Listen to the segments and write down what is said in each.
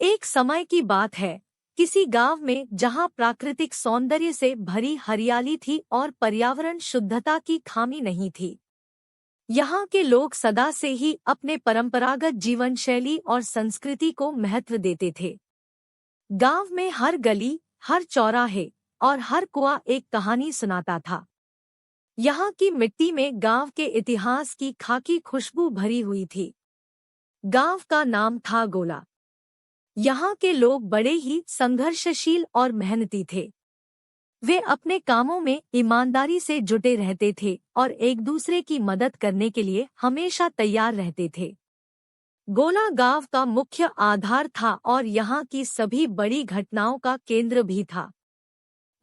एक समय की बात है, किसी गांव में जहां प्राकृतिक सौंदर्य से भरी हरियाली थी और पर्यावरण शुद्धता की खामी नहीं थी। यहाँ के लोग सदा से ही अपने परंपरागत जीवन शैली और संस्कृति को महत्व देते थे। गांव में हर गली, हर चौराहे और हर कुआं एक कहानी सुनाता था। यहाँ की मिट्टी में गांव के इतिहास की खाकी खुशबू भरी हुई थी। गांव का नाम था गोला। यहाँ के लोग बड़े ही संघर्षशील और मेहनती थे। वे अपने कामों में ईमानदारी से जुटे रहते थे और एक दूसरे की मदद करने के लिए हमेशा तैयार रहते थे। गोला गांव का मुख्य आधार था और यहाँ की सभी बड़ी घटनाओं का केंद्र भी था।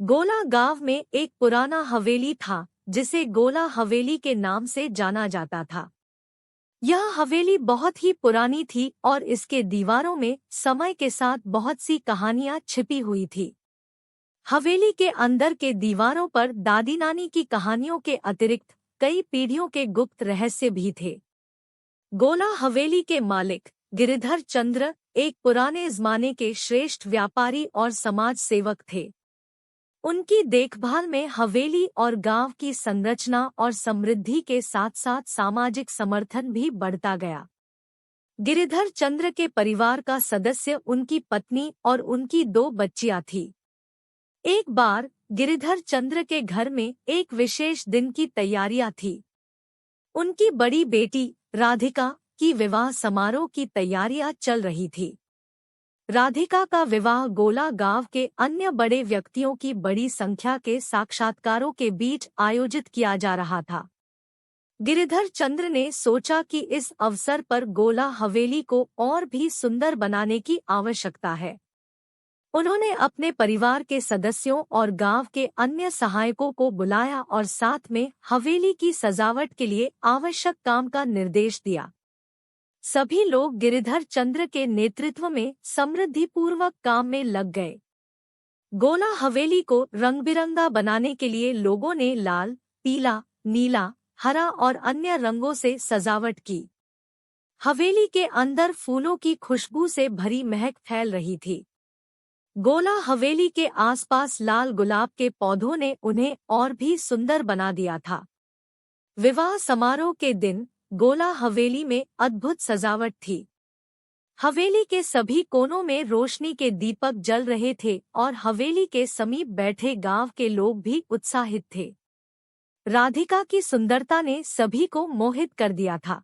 गोला गांव में एक पुराना हवेली था जिसे गोला हवेली के नाम से जाना जाता था। यह हवेली बहुत ही पुरानी थी और इसके दीवारों में समय के साथ बहुत सी कहानियां छिपी हुई थी। हवेली के अंदर के दीवारों पर दादी नानी की कहानियों के अतिरिक्त कई पीढ़ियों के गुप्त रहस्य भी थे। गोला हवेली के मालिक गिरिधर चंद्र एक पुराने जमाने के श्रेष्ठ व्यापारी और समाज सेवक थे। उनकी देखभाल में हवेली और गांव की संरचना और समृद्धि के साथ साथ सामाजिक समर्थन भी बढ़ता गया। गिरिधर चंद्र के परिवार का सदस्य उनकी पत्नी और उनकी 2 बच्चियां थीं। एक बार गिरिधर चंद्र के घर में एक विशेष दिन की तैयारियां थी। उनकी बड़ी बेटी राधिका की विवाह समारोह की तैयारियां चल रही थी। राधिका का विवाह गोला गांव के अन्य बड़े व्यक्तियों की बड़ी संख्या के साक्षात्कारों के बीच आयोजित किया जा रहा था। गिरिधर चंद्र ने सोचा कि इस अवसर पर गोला हवेली को और भी सुंदर बनाने की आवश्यकता है। उन्होंने अपने परिवार के सदस्यों और गांव के अन्य सहायकों को बुलाया और साथ में हवेली की सजावट के लिए आवश्यक काम का निर्देश दिया। सभी लोग गिरिधर चंद्र के नेतृत्व में समृद्धिपूर्वक काम में लग गए। गोला हवेली को रंग-बिरंगा बनाने के लिए लोगों ने लाल, पीला, नीला, हरा और अन्य रंगों से सजावट की। हवेली के अंदर फूलों की खुशबू से भरी महक फैल रही थी। गोला हवेली के आसपास लाल गुलाब के पौधों ने उन्हें और भी सुंदर बना दिया था। विवाह समारोह के दिन गोला हवेली में अद्भुत सजावट थी। हवेली के सभी कोनों में रोशनी के दीपक जल रहे थे और हवेली के समीप बैठे गांव के लोग भी उत्साहित थे। राधिका की सुंदरता ने सभी को मोहित कर दिया था।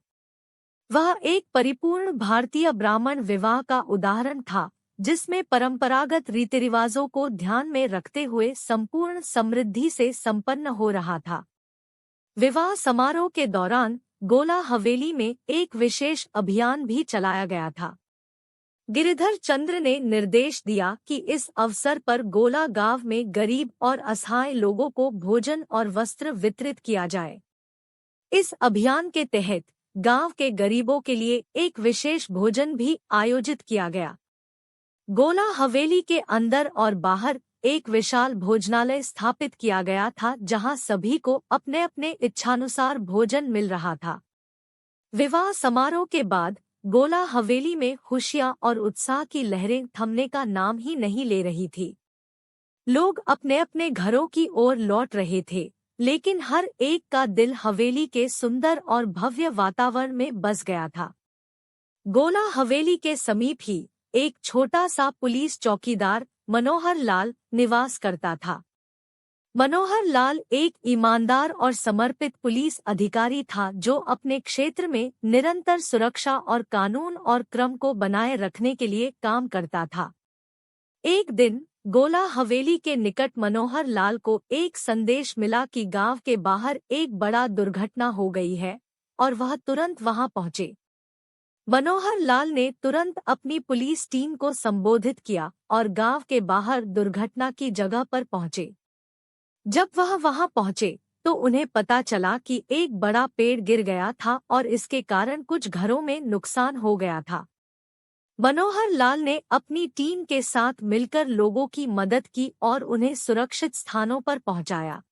वह एक परिपूर्ण भारतीय ब्राह्मण विवाह का उदाहरण था, जिसमें परंपरागत रीति-रिवाजों को ध्यान में रखते हुए संपूर्ण समृद्धि से संपन्न हो रहा था। विवाह समारोह के दौरान गोला हवेली में एक विशेष अभियान भी चलाया गया था। गिरिधर चंद्र ने निर्देश दिया कि इस अवसर पर गोला गांव में गरीब और असहाय लोगों को भोजन और वस्त्र वितरित किया जाए। इस अभियान के तहत गांव के गरीबों के लिए एक विशेष भोजन भी आयोजित किया गया। गोला हवेली के अंदर और बाहर एक विशाल भोजनालय स्थापित किया गया था, जहां सभी को अपने अपने इच्छानुसार भोजन मिल रहा था। विवाह समारोह के बाद गोला हवेली में खुशियां और उत्साह की लहरें थमने का नाम ही नहीं ले रही थी। लोग अपने अपने घरों की ओर लौट रहे थे, लेकिन हर एक का दिल हवेली के सुंदर और भव्य वातावरण में बस गया था। गोला हवेली के समीप ही एक छोटा सा पुलिस चौकीदार मनोहर लाल निवास करता था। मनोहर लाल एक ईमानदार और समर्पित पुलिस अधिकारी था, जो अपने क्षेत्र में निरंतर सुरक्षा और कानून और क्रम को बनाए रखने के लिए काम करता था। एक दिन गोला हवेली के निकट मनोहर लाल को एक संदेश मिला कि गांव के बाहर एक बड़ा दुर्घटना हो गई है और वह तुरंत वहां पहुंचे। मनोहर लाल ने तुरंत अपनी पुलिस टीम को संबोधित किया और गांव के बाहर दुर्घटना की जगह पर पहुंचे। जब वह वहां पहुंचे तो उन्हें पता चला कि एक बड़ा पेड़ गिर गया था और इसके कारण कुछ घरों में नुकसान हो गया था। मनोहर लाल ने अपनी टीम के साथ मिलकर लोगों की मदद की और उन्हें सुरक्षित स्थानों पर पहुंचाया।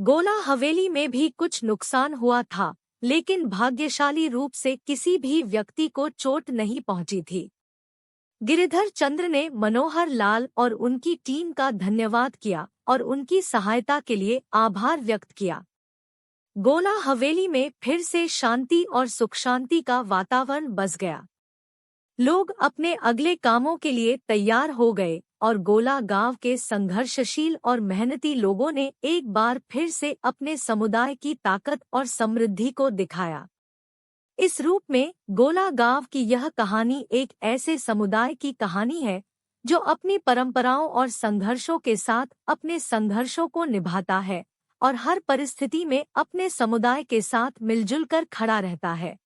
गोला हवेली में भी कुछ नुकसान हुआ था, लेकिन भाग्यशाली रूप से किसी भी व्यक्ति को चोट नहीं पहुंची थी। गिरिधर चंद्र ने मनोहर लाल और उनकी टीम का धन्यवाद किया और उनकी सहायता के लिए आभार व्यक्त किया। गोला हवेली में फिर से शांति और सुख शांति का वातावरण बस गया। लोग अपने अगले कामों के लिए तैयार हो गए और गोला गांव के संघर्षशील और मेहनती लोगों ने एक बार फिर से अपने समुदाय की ताकत और समृद्धि को दिखाया। इस रूप में गोला गांव की यह कहानी एक ऐसे समुदाय की कहानी है जो अपनी परंपराओं और संघर्षों के साथ अपने संघर्षों को निभाता है और हर परिस्थिति में अपने समुदाय के साथ मिलजुल कर खड़ा रहता है।